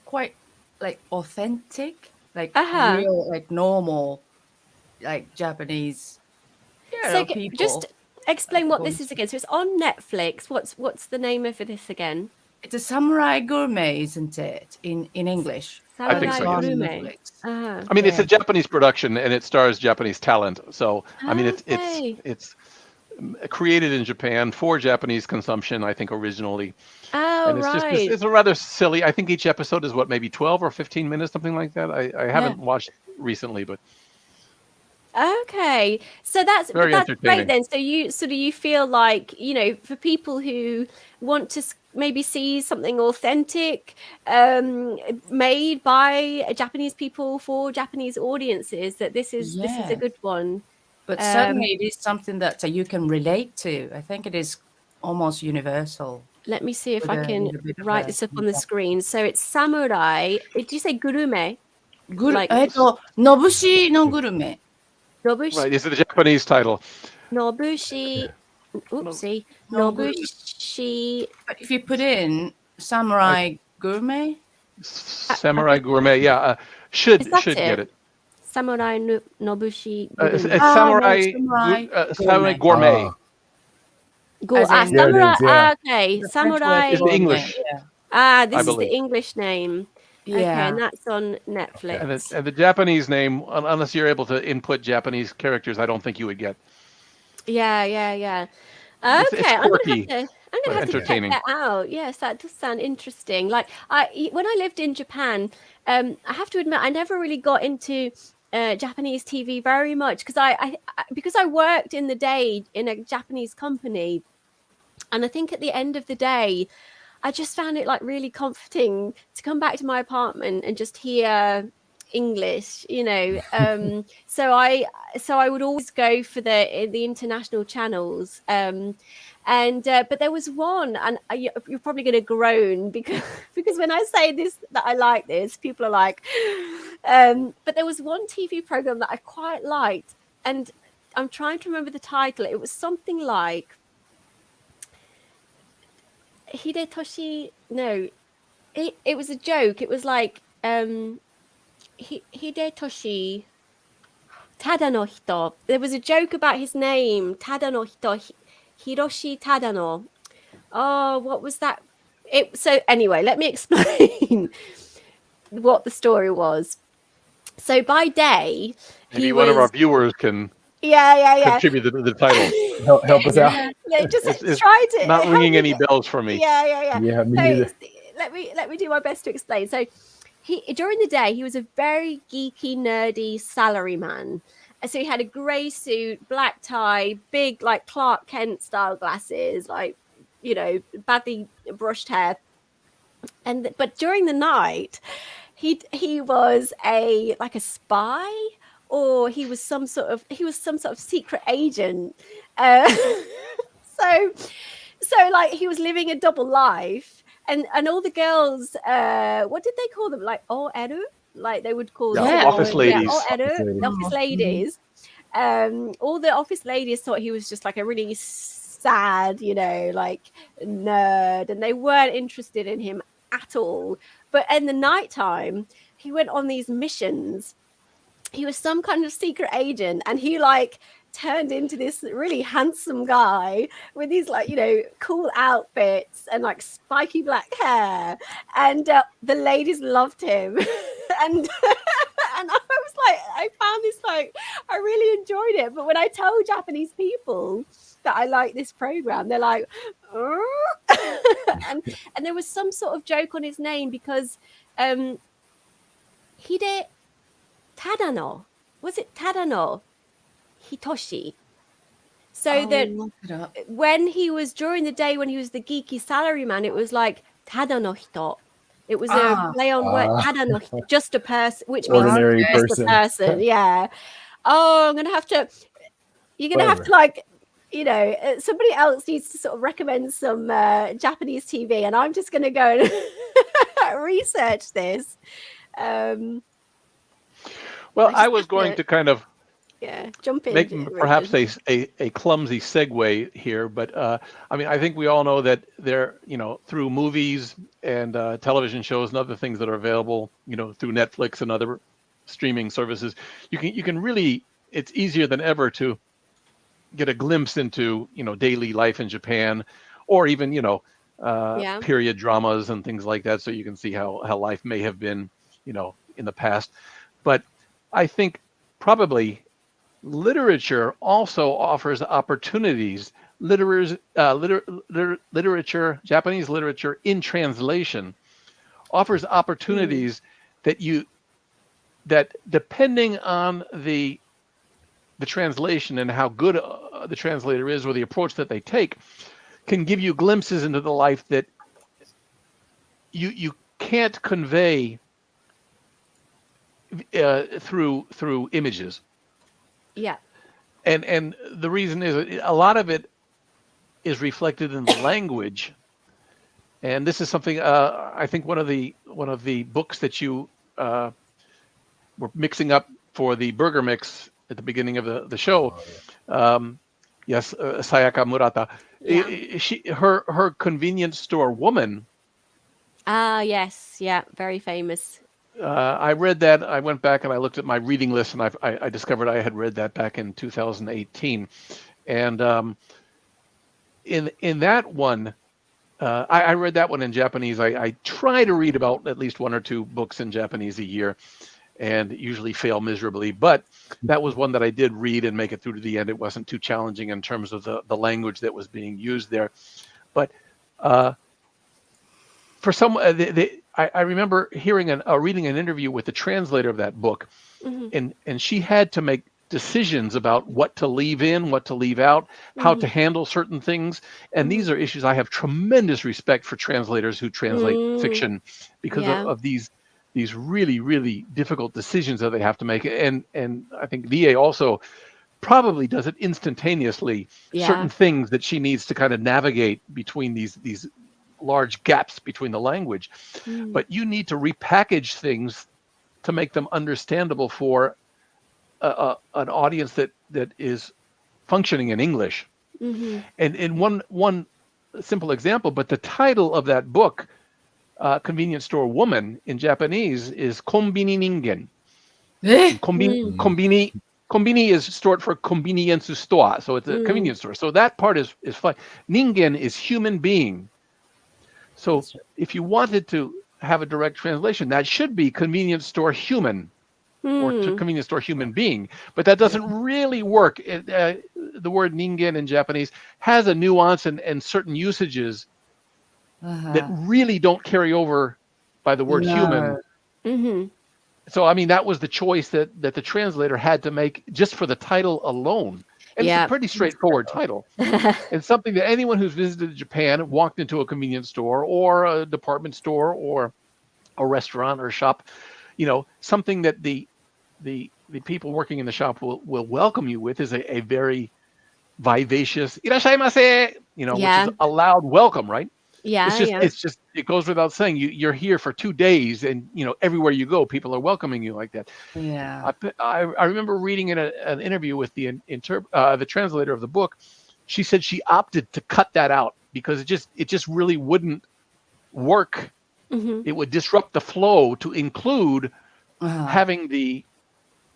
quite like authentic, like real, like normal, like Japanese, So people. just explain what this is again. So it's on Netflix. What's the name of this again? It's a samurai gourmet, isn't it? In English. I think so, Samurai yes. Gourmet. I mean, it's a Japanese production and it stars Japanese talent. So, I mean, it's created in Japan for Japanese consumption, I think, originally. Oh, and it's right. just it's a rather silly. I think each episode is what, maybe 12 or 15 minutes, something like that. I haven't watched recently, but okay. So that's entertaining. great then. So you feel like, you know, for people who want to maybe see something authentic, made by Japanese people for Japanese audiences, that this is a good one. But certainly it is something that you can relate to. I think it is almost universal. Let me see if I can write this up on the screen. So it's samurai. Did you say gurume? Nobushi no Gurume. Nobushi. Right, it's the Japanese title. Nobushi. Oopsie. Nobushi. But if you put in samurai gourmet, samurai gourmet, should get it. Samurai Nobushi. Samurai gourmet. Samurai. Okay, samurai is the English. This is the English name. Okay, and that's on Netflix. And the Japanese name, unless you're able to input Japanese characters, I don't think you would get. Yeah. Okay, it's quirky, I'm gonna have to check that out. Yes, that does sound interesting. Like when I lived in Japan, I have to admit I never really got into Japanese TV very much because I worked in the day in a Japanese company, and I think at the end of the day, I just found it like really comforting to come back to my apartment and just hear English, you know. So I would always go for the international channels. But there was one, and you're probably going to groan because when I say this that I like this, people are like, but there was one TV program that I quite liked, and I'm trying to remember the title. It was something like Hidetoshi. No, it was a joke. It was like Hidetoshi Tada no Hito. There was a joke about his name, Tada no Hito, Hiroshi Tada no. Oh, what was that? So anyway, let me explain what the story was. So by day, maybe one of our viewers can contribute to the title. Help us out. Just try to. Not ringing any bells for me. Yeah. Yeah, me neither. Let me do my best to explain. So during the day, he was a very geeky, nerdy salaryman. So he had a grey suit, black tie, big like Clark Kent style glasses, like, you know, badly brushed hair. But during the night, he was a spy, or he was some sort of secret agent. So like he was living a double life, and all the girls, what did they call them? Like Oeru? Like they would call them office ladies. Office ladies. All the office ladies thought he was just like a really sad, you know, like nerd, and they weren't interested in him at all. But in the nighttime, he went on these missions. He was some kind of secret agent, and he like turned into this really handsome guy with these like, you know, cool outfits and like spiky black hair, and the ladies loved him. and I was like, I found this like, I really enjoyed it. But when I tell Japanese people that I like this program, they're like, and there was some sort of joke on his name because Hide Tadano, was it Tadano Hitoshi? So that look it up. when he was during the day when he was the geeky salaryman, it was like tada no hito. It was a play on word, tada no hito, just a person, which means Ordinary just person. a person. Yeah. Oh, you're gonna have to like, somebody else needs to sort of recommend some Japanese TV, and I'm just gonna go and research this. Well, I was going to kind of jump in. make perhaps Richard. a clumsy segue here, but I mean, I think we all know that there, through movies and television shows and other things that are available, through Netflix and other streaming services, you can really, it's easier than ever to get a glimpse into daily life in Japan, or even period dramas and things like that, so you can see how life may have been in the past. But I think probably literature also offers opportunities. Literature, Japanese literature in translation offers opportunities that depending on the translation and how good the translator is, or the approach that they take, can give you glimpses into the life that you can't convey through images. Yeah. And the reason is a lot of it is reflected in the language. And this is something I think one of the books that you were mixing up for the burger mix at the beginning of the show. Yes, Sayaka Murata. Yeah. Her convenience store woman. Yes, yeah, very famous. I read that. I went back and I looked at my reading list, and I discovered I had read that back in 2018. And in that one, I read that one in Japanese. I try to read about at least one or two books in Japanese a year, and usually fail miserably. But that was one that I did read and make it through to the end. It wasn't too challenging in terms of the language that was being used there. But for some, I remember reading an interview with the translator of that book, and she had to make decisions about what to leave in, what to leave out, how to handle certain things. And these are issues I have tremendous respect for translators who translate fiction, because of these really, really difficult decisions that they have to make. And I think VA also probably does it instantaneously, certain things that she needs to kind of navigate between these large gaps between the language. But you need to repackage things to make them understandable for an audience that is functioning in English. And one simple example, but the title of that book, Convenience Store Woman, in Japanese is Konbini Ningen. Konbini is short for convenience store, so it's a convenience store. So that part is fine. Ningen is human being. So if you wanted to have a direct translation, that should be convenience store human, or to convenience store human being. But that doesn't really work. The word ningen in Japanese has a nuance and certain usages that really don't carry over by the word human. So, I mean, that was the choice that the translator had to make just for the title alone. And it's a pretty straightforward title. It's something that anyone who's visited Japan, walked into a convenience store or a department store or a restaurant or a shop, something that the people working in the shop will welcome you with is a very vivacious "irashaimase," which is a loud welcome, right? It's just it goes without saying. You're here for 2 days, and everywhere you go, people are welcoming you like that. Yeah. I remember reading in an interview with the translator of the book. She said she opted to cut that out because it just really wouldn't work. It would disrupt the flow to include having the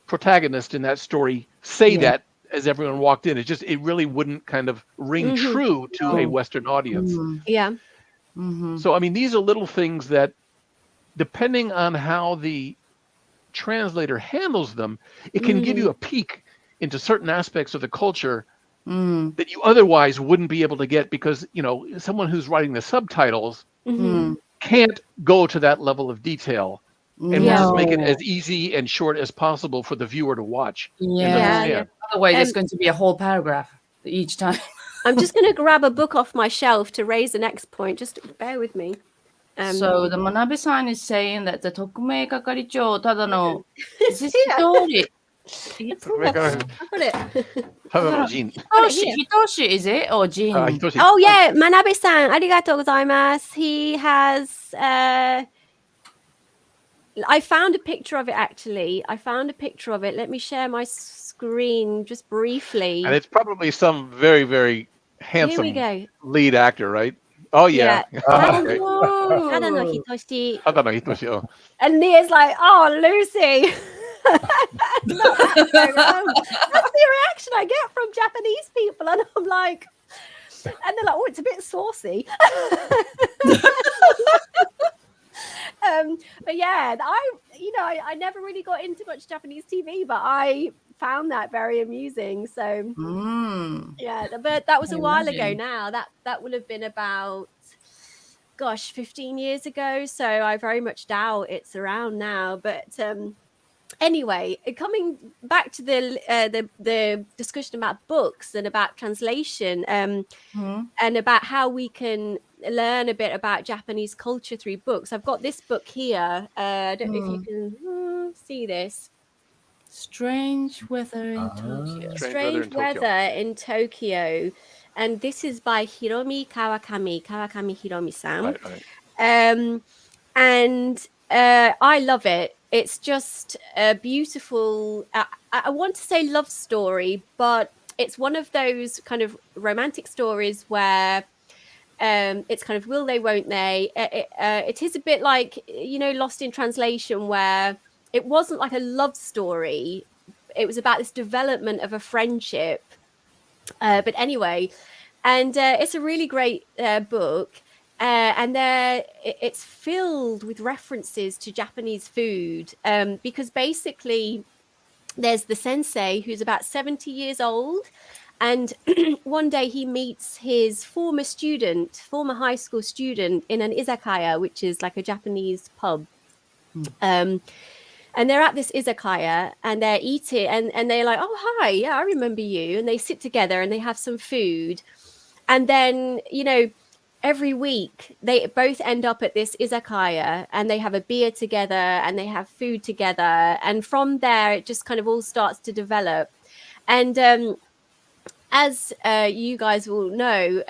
protagonist in that story say that as everyone walked in. It really wouldn't kind of ring true to a Western audience. So, I mean, these are little things that, depending on how the translator handles them, it can give you a peek into certain aspects of the culture that you otherwise wouldn't be able to get, because, someone who's writing the subtitles can't go to that level of detail and just make it as easy and short as possible for the viewer to watch and understand. Otherwise, it's going to be a whole paragraph. each time. I'm just going to grab a book off my shelf to raise the next point. Just bear with me. So the Manabe-san is saying that the 特命係長ただの It's this here. story. It's here. I've got it. ただの人。 Hitoshi, is it? Or Jin? あ、ひとし。 Oh yeah, Manabe-san, arigatou gozaimasu. He has. I found a picture of it actually. I found a picture of it. Let me share my screen just briefly. And it's probably some very, very Here we handsome go. lead actor, right? Oh yeah. Tada Oh, no Hitoshi. ただのひとし。Oh. And Nia's like, oh, Lucy. That's the reaction I get from Japanese people. And I'm like, and they're like, oh, it's a bit saucy. But yeah, I never really got into much Japanese TV, but I found that very amusing. So yeah, but that was a while ago now. That would have been about 15 years ago. So I very much doubt it's around now. But anyway, coming back to the discussion about books and about translation, and about how we can learn a bit about Japanese culture through books. I've got this book here. I don't know if you can see this. Strange Weather in Tokyo. Strange Weather in Tokyo. And this is by Hiromi Kawakami Hiromi-san. Right. And I love it. It's just a beautiful, I want to say love story, but it's one of those kind of romantic stories where it's kind of will they, won't they. It is a bit like, Lost in Translation, where it wasn't like a love story. It was about this development of a friendship. But anyway, and it's a really great book. And it's filled with references to Japanese food, because basically there's the sensei who's about 70 years old. And one day he meets his former high school student in an izakaya, which is like a Japanese pub. And they're at this izakaya and they're eating and they're like, oh, hi, yeah, I remember you. And they sit together and they have some food. And then, every week they both end up at this izakaya and they have a beer together and they have food together. And from there, it just kind of all starts to develop. And as you guys will know,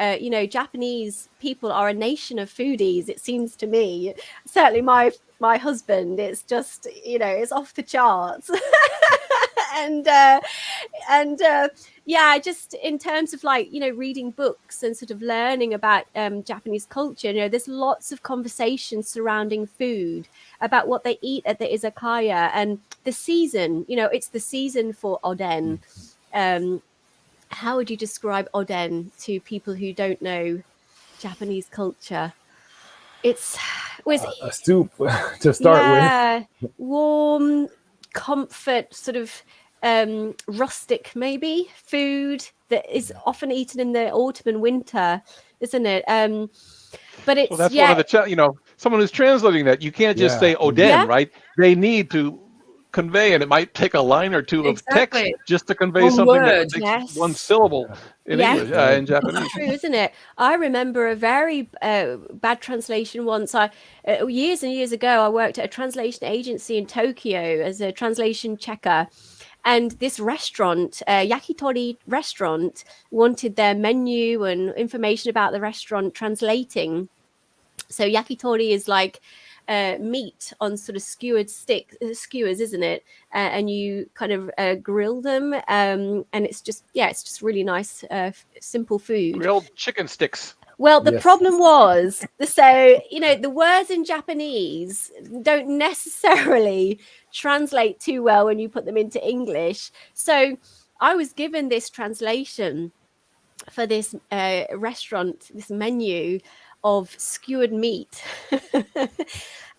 Japanese people are a nation of foodies, it seems to me. Certainly my husband, it's just, it's off the charts. and just in terms of reading books and sort of learning about Japanese culture, there's lots of conversations surrounding food, about what they eat at the izakaya and the season. It's the season for oden. How would you describe oden to people who don't know Japanese culture? It was a soup to start with. Warm, comfort, sort of rustic, maybe food that is often eaten in the autumn and winter, isn't it? But it's that's one of the someone who's translating that. You can't just say oden, right? They need to convey, and it might take a line or two of text just to convey one something word. that makes one syllable in English, in Japanese. True, isn't it? I remember a very bad translation once. Years and years ago, I worked at a translation agency in Tokyo as a translation checker. And this restaurant, yakitori restaurant, wanted their menu and information about the restaurant translating. So yakitori is like meat on sort of skewers, isn't it? And you kind of grill them, and it's just really nice, simple food. Grilled chicken sticks. Well, the problem was, so, the words in Japanese don't necessarily translate too well when you put them into English. So I was given this translation for this restaurant, this menu of skewered meat.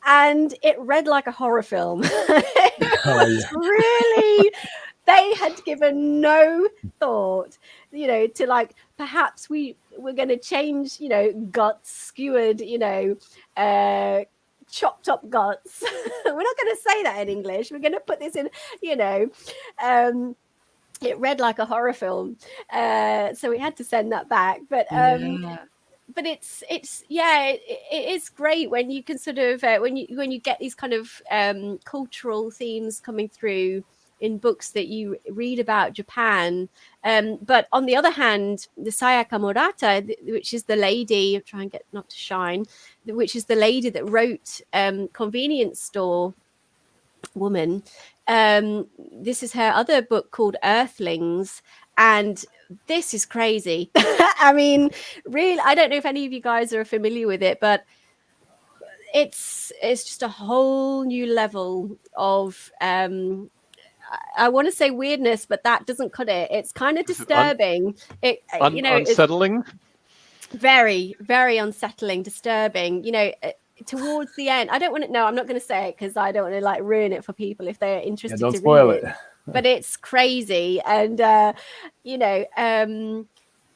And it read like a horror film. Really, they had given no thought, to perhaps we're going to change, guts, skewered, chopped up guts. We're not going to say that in English. We're going to put this in, it read like a horror film, so we had to send that back. But it's it is great when you can sort of when you get these kind of cultural themes coming through in books that you read about Japan. But on the other hand, the Sayaka Murata, which is the lady, I'll try and get not to shine, which is the lady that wrote Convenience Store Woman. This is her other book called Earthlings, and this is crazy. I mean, really, I don't know if any of you guys are familiar with it, but it's just a whole new level of I want to say weirdness, but that doesn't cut it. It's kind of disturbing. Unsettling. Very, very unsettling, disturbing. Towards the end, I don't want to. No, I'm not going to say it because I don't want to like ruin it for people if they're interested. Don't to spoil read it. But it's crazy, and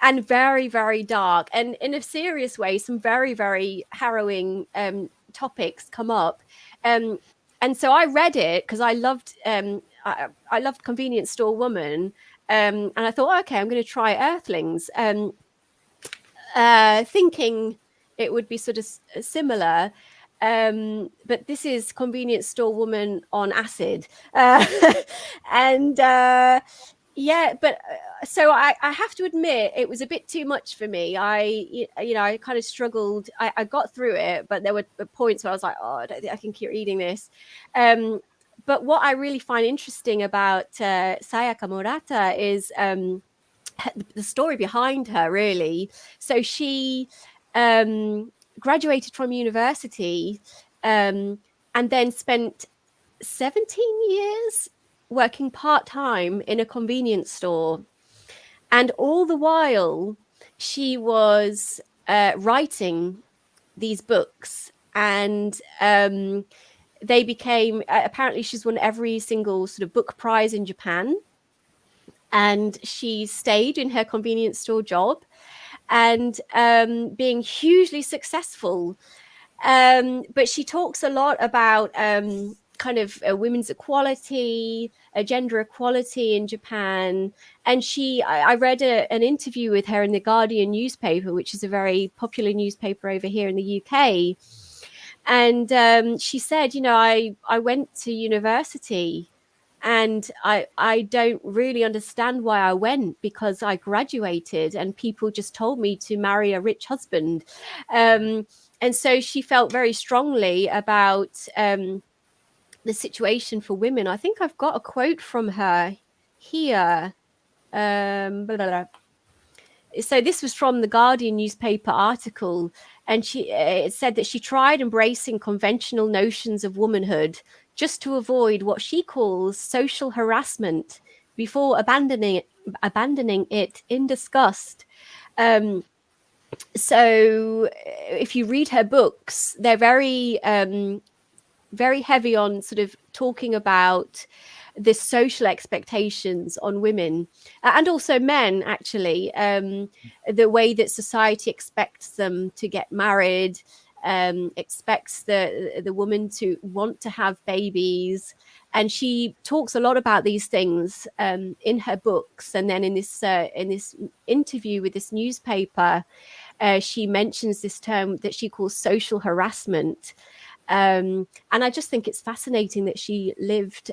and very, very dark, and in a serious way, some very, very harrowing topics come up. And so I read it because I loved I loved Convenience Store Woman, and I thought, okay, I'm going to try Earthlings, thinking it would be sort of similar. But this is Convenience Store Woman on acid. And but so I have to admit it was a bit too much for me. I kind of struggled. I got through it, but there were points where I was like, oh, I don't think I can keep reading this. But what I really find interesting about Sayaka Murata is the story behind her, really. So she graduated from university and then spent 17 years working part-time in a convenience store, and all the while she was writing these books, and they became apparently she's won every single sort of book prize in Japan, and she stayed in her convenience store job and being hugely successful. But she talks a lot about kind of women's equality, gender equality in Japan. And I read an interview with her in the Guardian newspaper, which is a very popular newspaper over here in the UK. And she said, I went to university and I don't really understand why I went, because I graduated and people just told me to marry a rich husband. And so she felt very strongly about the situation for women. I think I've got a quote from her here. Blah, blah, blah. So this was from the Guardian newspaper article, and it said that she tried embracing conventional notions of womanhood just to avoid what she calls social harassment before abandoning it in disgust. So if you read her books, they're very very heavy on sort of talking about the social expectations on women and also men, actually, the way that society expects them to get married, expects the woman to want to have babies. And she talks a lot about these things in her books. And then in this interview with this newspaper, she mentions this term that she calls social harassment. And I just think it's fascinating that she lived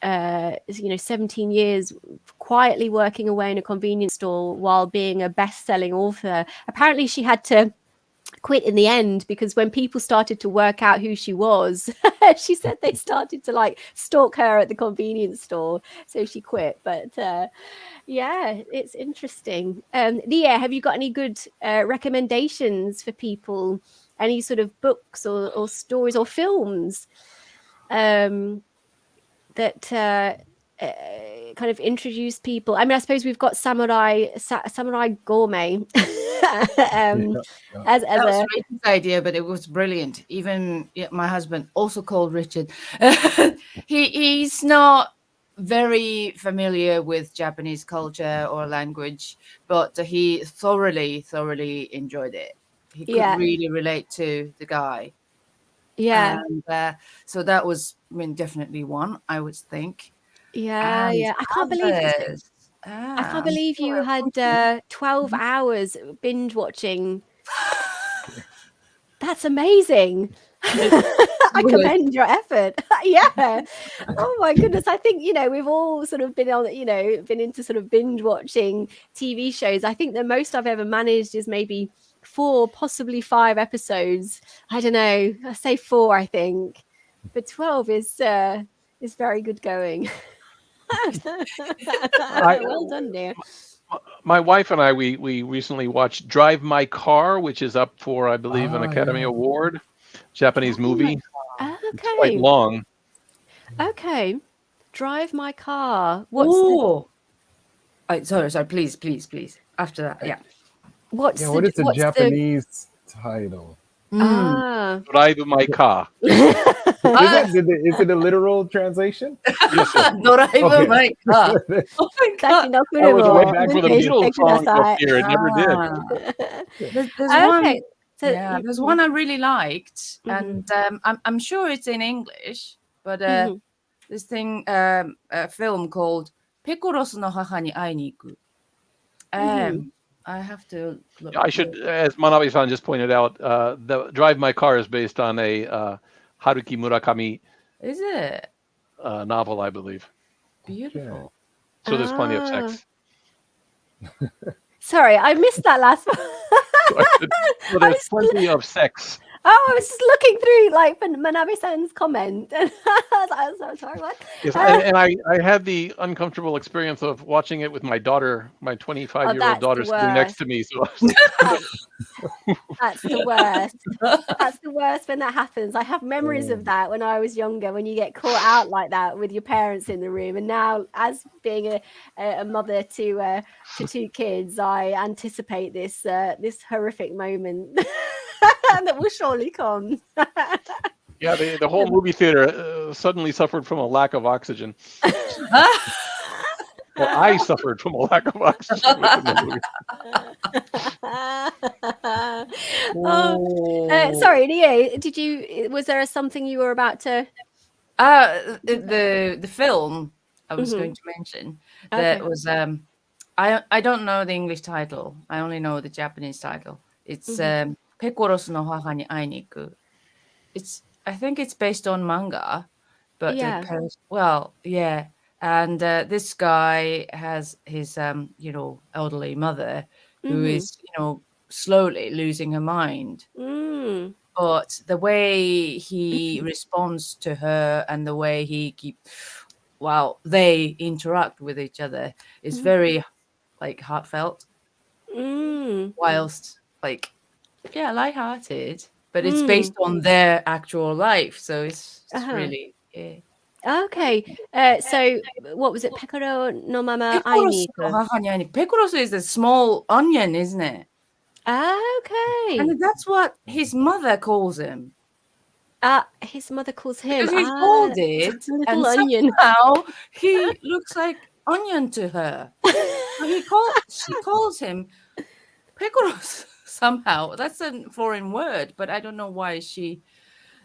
17 years quietly working away in a convenience store while being a best-selling author. Apparently she had to quit in the end because when people started to work out who she was, she said they started to like stalk her at the convenience store, so she quit. But yeah, it's interesting. Leah, have you got any good recommendations for people? Any sort of books or stories or films that kind of introduce people? I mean, I suppose we've got Samurai Gourmet as that was a Richard's idea, but it was brilliant. Even my husband, also called Richard, he's not very familiar with Japanese culture or language, but he thoroughly enjoyed it. He could really relate to the guy. Yeah. And so that was, I mean, definitely one, I would think. Yeah, and yeah. I can't believe others. I can't I'm believe sure you had 12 hours binge watching. That's amazing. I Good. commend your effort. Yeah. Oh my goodness. I think, we've all sort of been been into sort of binge watching TV shows. I think the most I've ever managed is maybe 4, possibly 5 episodes. I don't know. I say 4, I think. But 12 is very good going. Well done, dear. My wife and I, we recently watched Drive My Car, which is up for, I believe, an Oh, Academy yeah. Award. Japanese movie. It's quite Okay. long. Okay. Drive My Car. Oh, sorry. Please. After that, yeah. What's Yeah, the what is the what's the Japanese title? Mm. Drive My Car. Is it a literal translation? Yes, sir. Doraemon, my God. Oh my God. I was 先の車を waiting for the 運転して Beatles くだ song to さい。 appear. It never did. There's Okay. one. So Yeah, there's one I really liked, Mhm. and I'm sure it's in English, but Mhm. this thing, a film called Pecoros no Haha ni Ai ni Iku. I have to look. I should, as Manabe-san just pointed out, the Drive My Car is based on a Haruki Murakami Is it novel, I believe. beautiful? So there's plenty of sex. Sorry, I missed that last one. So there's plenty of sex. I was just looking through like Manabe-san's comment. And I was like, sorry, what? Yes, and I had the uncomfortable experience of watching it with my daughter, my 25-year-old that's daughter, the sitting next worst. to me. So That's the worst. That's the worst when that happens. I have memories of that when I was younger, when you get caught out like that with your parents in the room. And now, as being a mother to 2 kids, I anticipate this horrific moment that will surely come. yeah, the whole movie theater suddenly suffered from a lack of oxygen. Well, I suffered from a lack of oxygen within the movie. Sorry, Rie, was there something you were about to? The film I was going to mention that Okay. was I don't know the English title. I only know the Japanese title. It's Pecoros no Haha ni Ai ni Iku. I think it's based on manga, but Yeah. yeah. And this guy has his elderly mother who is slowly losing her mind. Mm. But the way he responds to her and the way they interact with each other is very like heartfelt, whilst like lighthearted, but it's based on their actual life, so it's really Okay. So what was it? Pekoro no mama Pecoros no ainiku. haha ni ai ni. Pecoros is a small onion, isn't it? Okay. And that's what his mother calls him. His mother calls him Because he's balded, little and onion. somehow he looks like onion to her. So she calls him Pecoros somehow. That's a foreign word, but I don't know why she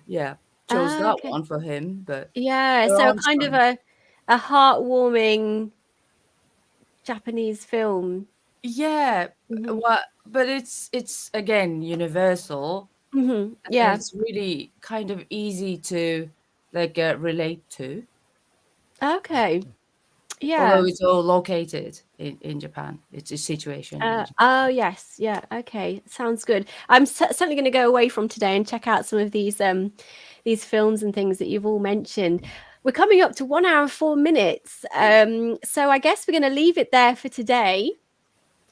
chose that Okay. one for him. But Yeah, so kind of a heartwarming Japanese film. yeah, but it's again universal. Yeah. And it's really kind of easy to like relate to. Okay. Yeah. Although it's all located in Japan, it's a situation. In Japan. Oh yes, yeah. Okay, sounds good. I'm certainly going to go away from today and check out some of these films and things that you've all mentioned. We're coming up to 1 hour and 4 minutes, so I guess we're going to leave it there for today.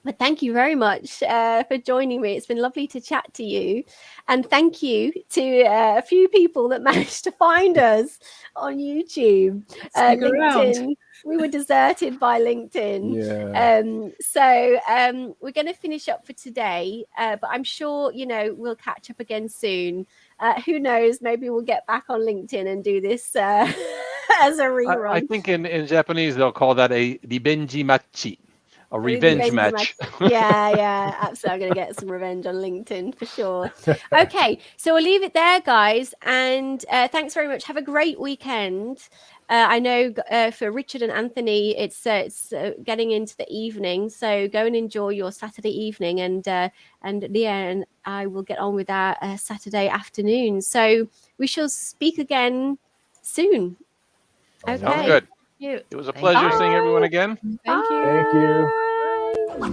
But thank you very much for joining me. It's been lovely to chat to you. And thank you to a few people that managed to find us on YouTube. LinkedIn. We were deserted by LinkedIn. Yeah. So we're going to finish up for today. But I'm sure, we'll catch up again soon. Who knows? Maybe we'll get back on LinkedIn and do this as a rerun. I think in Japanese they'll call that a ribenji machi. A revenge match. Yeah, absolutely. I'm going to get some revenge on LinkedIn for sure. Okay, so we'll leave it there, guys. And thanks very much. Have a great weekend. I know for Richard and Anthony, it's getting into the evening, so go and enjoy your Saturday evening. And Leah and I will get on with our Saturday afternoon. So we shall speak again soon. Okay. Sounds good. It was a pleasure seeing everyone again. Thank you. Thank you. Bye.